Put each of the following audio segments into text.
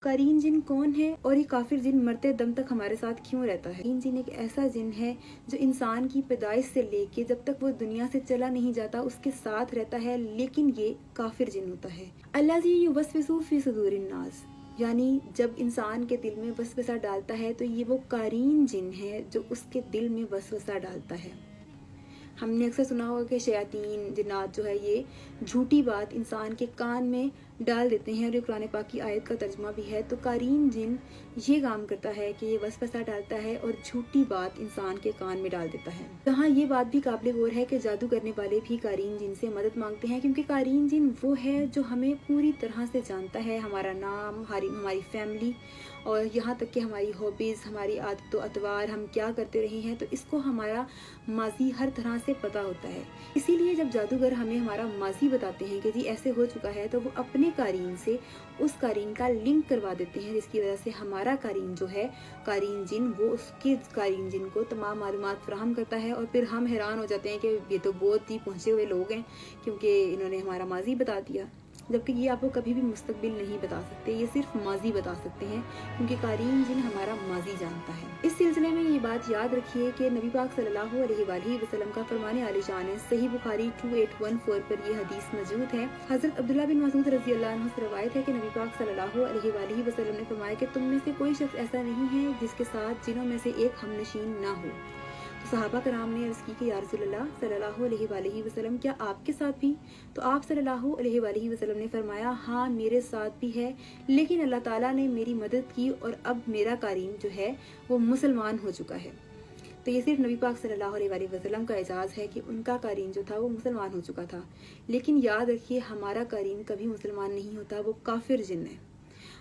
कारीन जिन कौन है और ये काफिर जिन मरते दम तक हमारे साथ क्यों रहता है? कारीन जिन एक ऐसा जिन है जो इंसान की पैदाइश से लेके जब तक वो दुनिया से चला नहीं जाता उसके साथ रहता है, लेकिन ये काफिर जिन होता है। अल्लाज़ी युवस्विसु फी सुदूरिन नास, यानी जब इंसान के दिल में वसवसा डालता है तो ये वो कारीन जिन है जो उसके दिल में वसवसा डालता है। हमने अक्सर सुना होगा कि शयातीन जिन्नात जो है ये झूठी बात इंसान के कान में डाल देते हैं, और ये कुरान पाक की आयत का तर्जुमा भी है। तो कारीन जिन ये काम करता है कि ये वसवसा डालता है और झूठी बात इंसान के कान में डाल देता है। जहाँ ये बात भी काबिल गौर है कि जादू करने वाले भी कारीन जिन से मदद मांगते हैं, क्योंकि कारीन जिन वो है जो हमें पूरी तरह से जानता है, हमारा नाम, हमारी फैमिली और यहाँ तक कि हमारी हॉबीज़, हमारी आदत व अतवार, हम क्या करते रहे हैं, तो इसको हमारा माजी हर तरह से पता होता है। इसीलिए जब जादूगर हमें हमारा माजी बताते हैं कि जी ऐसे हो चुका है, तो वो अपने कारीन से उस कारीन का लिंक करवा देते हैं, जिसकी वजह से हमारा कारीन जो है, कारीन जिन, वो उसके कारीन जिन को तमाम मालूमात फराहम करता है। और फिर हम हैरान हो जाते हैं कि ये तो बहुत ही पहुँचे हुए लोग हैं, क्योंकि इन्होंने हमारा माजी बता दिया। जबकि ये आपको कभी भी मुस्तकबिल नहीं बता सकते, ये सिर्फ माजी बता सकते हैं, क्योंकि कारीन जिन हमारा माजी जानता है। इस सिलसिले में ये बात याद रखिए कि नबी पाक सल्लल्लाहु अलैहि वसल्लम का फरमाने आलिशान है। सही बुखारी 2814 पर ये हदीस मौजूद है। हजरत अब्दुल्ला बिन मसूद रज़ी अल्लाह अन्हु से रवायत है कि नबी पाक सल्लल्लाहु अलैहि वसल्लम ने फरमाया कि तुम में से कोई शख्स ऐसा नहीं है जिसके साथ जिनों में से एक हमनशीन ना हो। तो सहाबा कराम ने अर्ज़ की कि या रसूलल्लाह सल्लल्लाहु अलैहि वसल्लम, क्या आपके साथ भी? तो आप सल्लल्लाहु अलैहि वसल्लम ने फरमाया, हाँ मेरे साथ भी है, लेकिन अल्लाह ताला ने मेरी मदद की और अब मेरा कारीन जो है वो मुसलमान हो चुका है। तो ये सिर्फ नबी पाक सल्लल्लाहु अलैहि वसल्लम का एजाज़ है कि उनका कारीन जो था वो मुसलमान हो चुका था। लेकिन याद रखिए, हमारा कारीन कभी मुसलमान नहीं होता, वो काफिर जिन है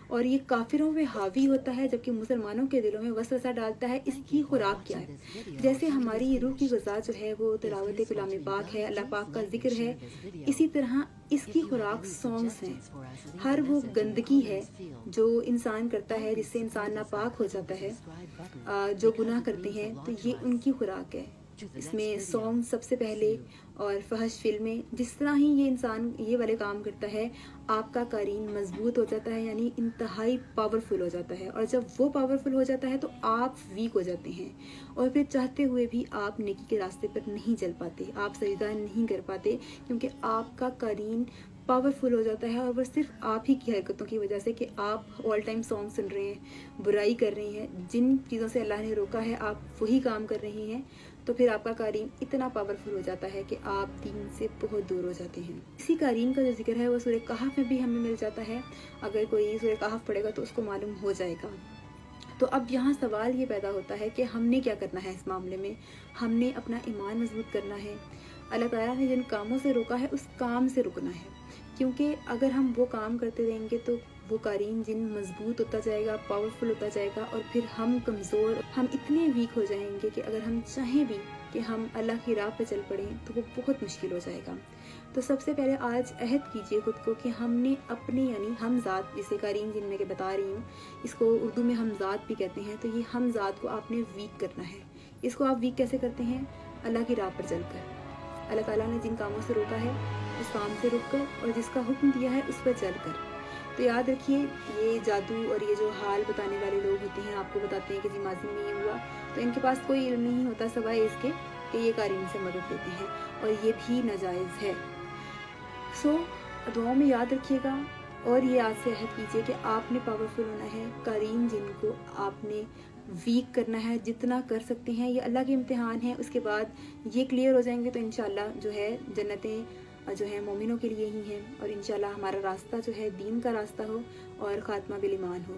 और ये काफिरों पे हावी होता है, जबकि मुसलमानों के दिलों में वसवसा डालता है। इसकी खुराक क्या है? जैसे हमारी रूह की ग़िज़ा जो है वो तिलावत कलाम पाक है, अल्लाह पाक का जिक्र है, इसी तरह इसकी खुराक सॉन्ग्स हैं। हर वो गंदगी है जो इंसान करता है, जिससे इंसान नापाक हो जाता है, जो गुनाह करते हैं, तो ये उनकी खुराक है। इसमें सॉन्ग सबसे पहले और फहश फिल्में। जिस तरह ही ये इंसान ये वाले काम करता है, आपका कारीन मजबूत हो जाता है, यानी इंतहाई पावरफुल हो जाता है। और जब वो पावरफुल हो जाता है तो आप वीक हो जाते हैं, और फिर चाहते हुए भी आप नेकी के रास्ते पर नहीं चल पाते, आप सजदा नहीं कर पाते, क्योंकि आपका कारीन पावरफुल हो जाता है। और वो सिर्फ आप ही की हरकतों की वजह से, कि आप ऑल टाइम सॉन्ग सुन रहे हैं, बुराई कर रहे हैं, जिन चीज़ों से अल्लाह ने रोका है आप वही काम कर रहे हैं, तो फिर आपका कारीन इतना पावरफुल हो जाता है कि आप दीन से बहुत दूर हो जाते हैं। इसी कारीन का जो जिक्र है वो सूरह कहफ में भी हमें मिल जाता है। अगर कोई सूरह कहफ पढ़ेगा तो उसको मालूम हो जाएगा। तो अब यहाँ सवाल ये पैदा होता है कि हमने क्या करना है इस मामले में। हमने अपना ईमान मजबूत करना है। अल्लाह ताला ने जिन कामों से रोका है उस काम से रुकना है, क्योंकि अगर हम वो काम करते रहेंगे तो वो कारीन जिन मजबूत होता जाएगा, पावरफुल होता जाएगा, और फिर हम कमज़ोर, हम इतने वीक हो जाएंगे कि अगर हम चाहें भी कि हम अल्लाह की राह पर चल पड़ें तो वो बहुत मुश्किल हो जाएगा। तो सबसे पहले आज अहद कीजिए खुद को कि हमने अपने, यानी हम ज़ात, जिसे कारीन जिन मैं के बता रही हूँ, इसको उर्दू में हम ज़ात भी कहते हैं, तो ये हम ज़ात को आपने वीक करना है। इसको आप वीक कैसे करते हैं? अल्लाह की राह पर चलकर। अल्लाह ताला ने जिन कामों से रोका है उस काम से रुक कर, और जिसका हुक्म दिया है उस पर चल कर। तो याद रखिए, ये जादू और ये जो हाल बताने वाले लोग होते हैं, आपको बताते हैं कि जी माजी में ये हुआ, तो इनके पास कोई इल्म नहीं होता सिवाय इसके कि ये कारीन से मदद लेते हैं, और ये भी नाजायज़ है। सो दुआओं में याद रखिएगा, और ये आज से अहद कीजिए कि आपने पावरफुल होना है, कारीन जिन को आपने वीक करना है जितना कर सकते हैं। ये अल्लाह के इम्तिहान है, उसके बाद ये क्लियर हो जाएंगे तो इंशाल्लाह जो है जन्नतें जो है मोमिनों के लिए ही हैं, और इंशाल्लाह हमारा रास्ता जो है दीन का रास्ता हो और ख़ात्मा बिल ईमान हो।